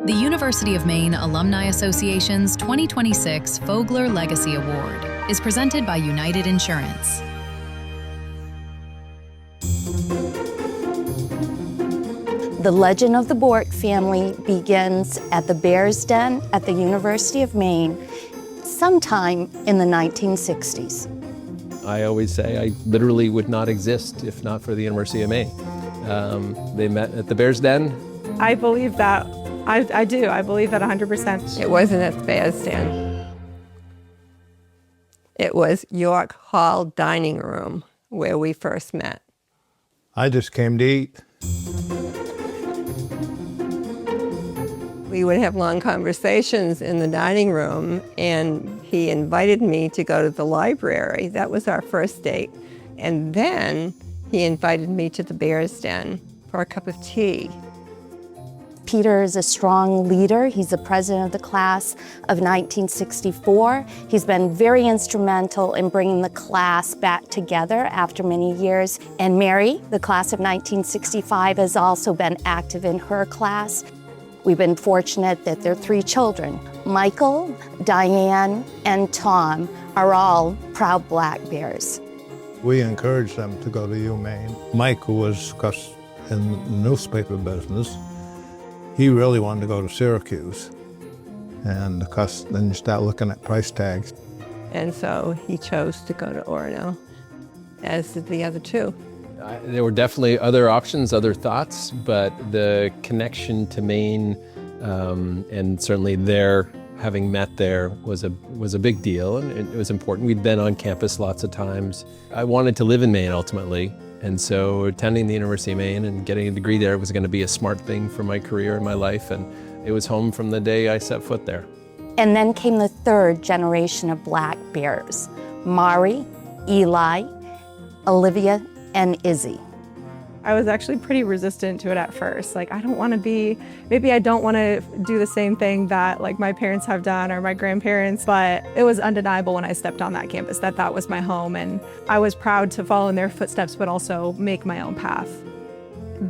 The University of Maine Alumni Association's 2026 FOGLER Legacy Award is presented by United Insurance. The legend of the Bourque family begins at the Bear's Den at the University of Maine sometime in the 1960s. I always say I literally would not exist if not for the University of Maine. They met at the Bear's Den. I believe that. I do. I believe that 100%. It wasn't at the Bear's Den. It was York Hall dining room where we first met. I just came to eat. We would have long conversations in the dining room, and he invited me to go to the library. That was our first date. And then he invited me to the Bear's Den for a cup of tea. Peter is a strong leader. He's the president of the class of 1964. He's been very instrumental in bringing the class back together after many years. And Mary, the class of 1965, has also been active in her class. We've been fortunate that their three children, Michael, Diane, and Tom, are all proud Black Bears. We encouraged them to go to UMaine. Mike, who was in the newspaper business, he really wanted to go to Syracuse. And then you start looking at price tags. And so he chose to go to Orono, as did the other two. There were definitely other options, other thoughts, but the connection to Maine and certainly their having met there was a big deal, and it was important. We'd been on campus lots of times. I wanted to live in Maine ultimately, and so attending the University of Maine and getting a degree there was going to be a smart thing for my career and my life, and it was home from the day I set foot there. And then came the third generation of Black Bears, Mari, Eli, Olivia, and Izzy. I was actually pretty resistant to it at first. Like, I don't want to be, maybe I don't want to do the same thing that like my parents have done or my grandparents, but it was undeniable when I stepped on that campus that that was my home, and I was proud to follow in their footsteps but also make my own path.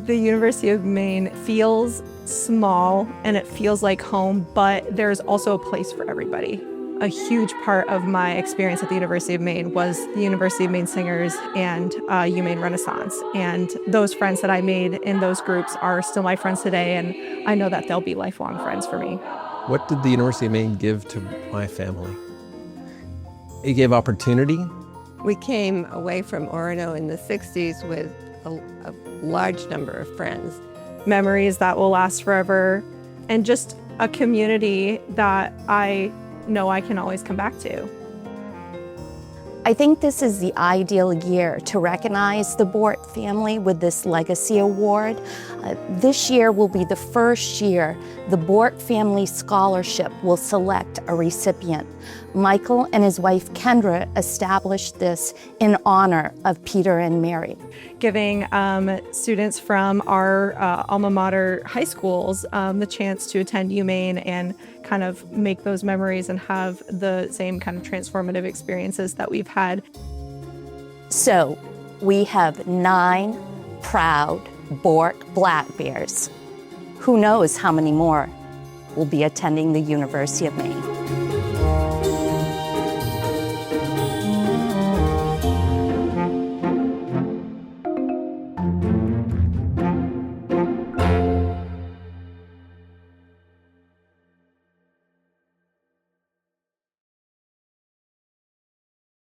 The University of Maine feels small and it feels like home, but there's also a place for everybody. A huge part of my experience at the University of Maine was the University of Maine Singers and UMaine Renaissance. And those friends that I made in those groups are still my friends today, and I know that they'll be lifelong friends for me. What did the University of Maine give to my family? It gave opportunity. We came away from Orono in the 60s with a large number of friends. Memories that will last forever, and just a community that I know I can always come back to. I think this is the ideal year to recognize the Bourque family with this Legacy Award. This year will be the first year the Bourque Family Scholarship will select a recipient. Michael and his wife Kendra established this in honor of Peter and Mary. Giving students from our alma mater high schools the chance to attend UMaine and kind of make those memories and have the same kind of transformative experiences that we've had. So we have 9 proud Bourque Black Bears. Who knows how many more will be attending the University of Maine.